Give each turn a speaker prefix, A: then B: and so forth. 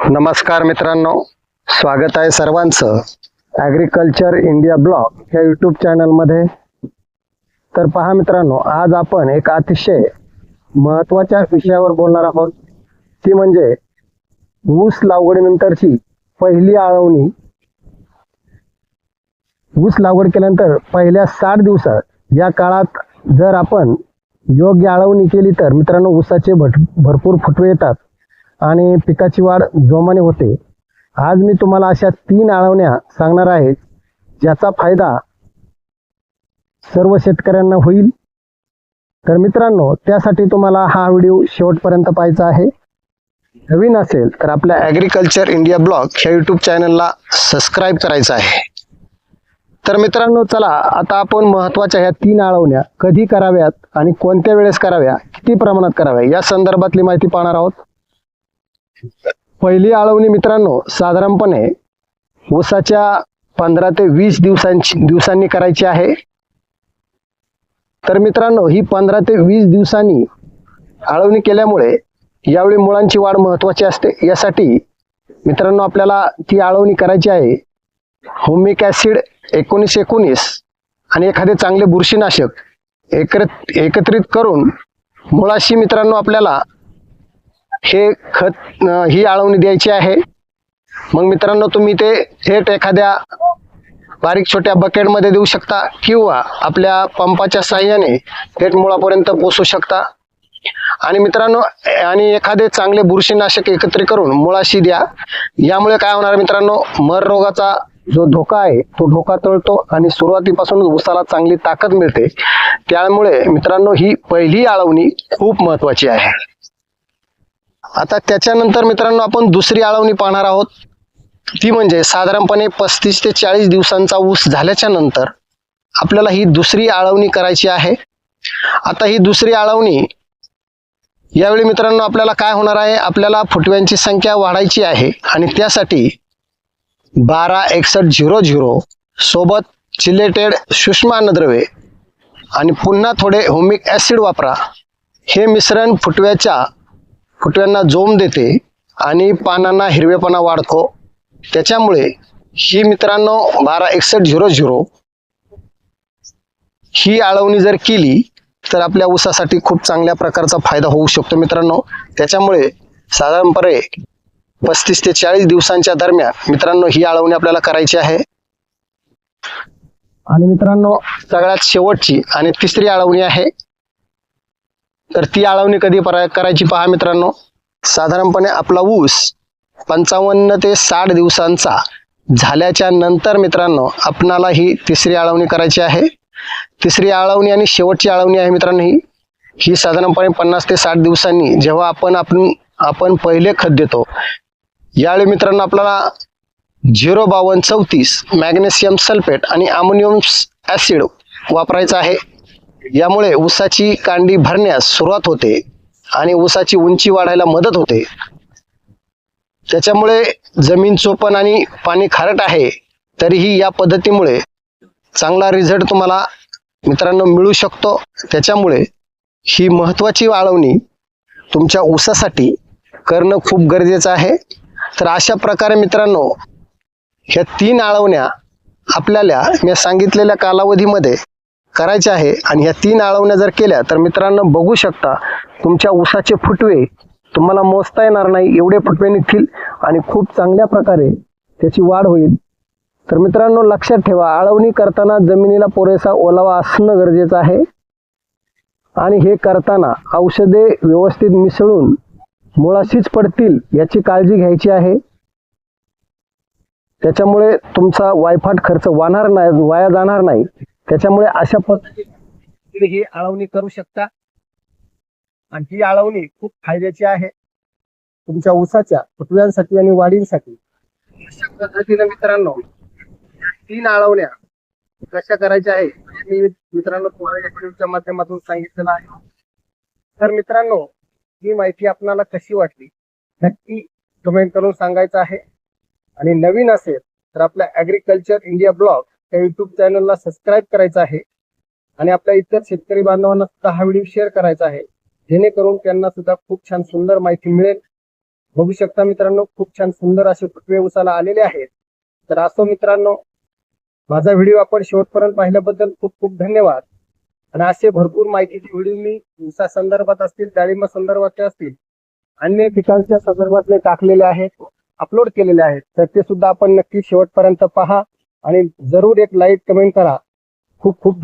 A: नमस्कार मित्रांनो, स्वागत आहे सर्वांचं ॲग्रिकल्चर इंडिया ब्लॉग या यूट्यूब चॅनलमध्ये। तर पहा मित्रांनो, आज आपण एक अतिशय महत्त्वाच्या विषयावर बोलणार आहोत, ती म्हणजे ऊस लागवडीनंतरची पहिली आळवणी। ऊस लागवड केल्यानंतर पहिल्या 60 दिवसात या काळात जर आपण योग्य आळवणी केली तर मित्रांनो ऊसाचे भरपूर फुटवे येतात आणि पिकाची वाढ जोमाने होते। आज मी तुम्हाला अशा 3 आळवण्या सांगणार आहे ज्याचा फायदा सर्व शेतकऱ्यांना होईल। तर मित्रांनो, त्यासाठी तुम्हाला हा व्हिडिओ शेवटपर्यंत पाहायचा आहे। नवीन असेल तर आपल्या ॲग्रिकल्चर इंडिया ब्लॉग या यूट्यूब चॅनलला सबस्क्राईब करायचं आहे। तर मित्रांनो, चला आता आपण महत्त्वाच्या ह्या 3 आळवण्या कधी कराव्यात आणि कोणत्या वेळेस कराव्या, किती प्रमाणात कराव्या या संदर्भातली माहिती पाहणार आहोत। पहिली आळवणी मित्रांनो साधारणपणे ऊसाच्या 15 ते 20 दिवसांनी करायची आहे। तर मित्रांनो, ही 15 ते 20 दिवसांनी आळवणी केल्यामुळे यावेळी मुळांची वाढ महत्त्वाची असते। यासाठी मित्रांनो आपल्याला ती आळवणी करायची आहे। ह्युमिक ॲसिड 1919 आणि एखादे चांगले बुरशीनाशक एकत्रित करून मुळाशी मित्रांनो आपल्याला हे खत ही आळवणी द्यायची आहे। मग मित्रांनो तुम्ही ते थेट एखाद्या बारीक छोट्या बकेटमध्ये देऊ शकता किंवा आपल्या पंपाच्या साहाय्याने थेट मुळापर्यंत पोहोचू शकता। आणि मित्रांनो, एखादे चांगले बुरशीनाशक एकत्रित करून मुळाशी द्या। यामुळे काय होणार मित्रांनो, मर रोगाचा जो धोका आहे तो धोका टळतो आणि सुरुवातीपासून ऊसाला चांगली ताकद मिळते। त्यामुळे मित्रांनो ही पहिली आळवणी खूप महत्त्वाची आहे। आता त्याच्यानंतर मित्रांनो आपण दुसरी आळवणी पाहणार आहोत, ती म्हणजे साधारणपणे 35 ते 40 दिवसांचा ऊस झाल्याच्या नंतर आपल्याला ही दुसरी आळवणी करायची आहे। आता ही दुसरी आळवणी यावेळी मित्रांनो आपल्याला काय होणार आहे, आपल्याला फुटव्यांची संख्या वाढायची आहे आणि त्यासाठी 12-61-00 सोबत चिलेटेड सूक्ष्म अन्नद्रव्ये आणि पुन्हा थोडे ह्युमिक ॲसिड वापरा। हे मिश्रण फुटव्यांना जोम देते आणि पानांना हिरवेपणा वाढतो। त्याच्यामुळे ही मित्रांनो 12-61-00 ही आळवणी जर केली तर आपल्या ऊसासाठी खूप चांगल्या प्रकारचा फायदा होऊ शकतो मित्रांनो। त्याच्यामुळे साधारणपणे 35 ते 40 दिवसांच्या दरम्यान मित्रांनो ही आळवणी आपल्याला करायची आहे। आणि मित्रांनो सगळ्यात शेवटची आणि तिसरी आळवणी आहे। तर ती आळवणी कधी करायची पहा मित्रांनो, साधारणपणे आपला ऊस 55 ते 60 दिवसांचा झाल्याच्या नंतर मित्रांनो आपणाला ही तिसरी आळवणी करायची आहे। तिसरी आळवणी आणि शेवटची आळवणी आहे मित्रांनो ही साधारणपणे 50 ते 60 दिवसांनी जेव्हा आपण पहिले खत देतो, यावेळी मित्रांनो आपल्याला 052-34 मॅग्नेशियम सल्फेट आणि अमोनियम ॲसिड वापरायचं आहे। यामुळे ऊसाची कांडी भरण्यास सुरुवात होते आणि ऊसाची उंची वाढायला मदत होते। त्याच्यामुळे जमीन चोपण आणि पाणी खारट आहे तरीही या पद्धतीमुळे चांगला रिझल्ट तुम्हाला मित्रांनो मिळू शकतो। त्याच्यामुळे ही महत्त्वाची आळवणी तुमच्या ऊसासाठी करणं खूप गरजेचं आहे। तर अशा प्रकारे मित्रांनो ह्या 3 आळवण्या आपल्याला मी सांगितलेल्या कालावधीमध्ये करायच्या आहे आणि ह्या 3 आळवण्या जर केल्या तर मित्रांनो बघू शकता तुमच्या ऊसाचे फुटवे तुम्हाला मोजता येणार नाही एवढे फुटवे निघतील आणि खूप चांगल्या प्रकारे त्याची वाढ होईल। तर मित्रांनो लक्षात ठेवा, आळवणी करताना जमिनीला पुरेसा ओलावा असणं गरजेचं आहे आणि हे करताना औषधे व्यवस्थित मिसळून मुळाशीच पडतील याची काळजी घ्यायची आहे। त्याच्यामुळे तुमचा वायफाट खर्च वाया जाणार नाही। त्याच्यामुळे अशा पद्धतीने ही आळवणी करू शकता आणि ही आळवणी खूप फायद्याची आहे तुमच्या ऊसाच्या फुटव्यांसाठी आणि वाढीसाठी। अशा पद्धतीने मित्रांनो 3 आळवण्या कशा करायच्या आहे मी मित्रांनो तुम्हाला या व्हिडिओच्या माध्यमातून सांगितलेलं आहे। तर मित्रांनो ही माहिती आपल्याला कशी वाटली नक्की कमेंट करून सांगायचं आहे आणि नवीन असेल तर आपल्या ॲग्रिकल्चर इंडिया ब्लॉग या यूट्यूब चॅनलला सबस्क्राईब करायचं आहे आणि आपल्या इतर शेतकरी बांधवांना सुद्धा हा व्हिडिओ शेअर करायचा आहे जेणेकरून त्यांना सुद्धा खूप छान सुंदर माहिती मिळेल। बघू शकता मित्रांनो, खूप छान सुंदर असे फुटवे उसाला आलेले आहेत. तर असो मित्रांनो, माझा व्हिडिओ आपण शेवटपर्यंत पाहिल्याबद्दल खूप खूप धन्यवाद. आणि असे भरपूर माहितीचे व्हिडिओ मी ऊसा संदर्भात असतील, डाळिंब संदर्भाचे असतील, अन्य पिकांच्या संदर्भातले टाकलेले आहेत, अपलोड केलेले आहेत. तर ते सुद्धा आपण नक्की शेवटपर्यंत पहा आणि जरूर एक लाईक कमेंट करा. खूप खूप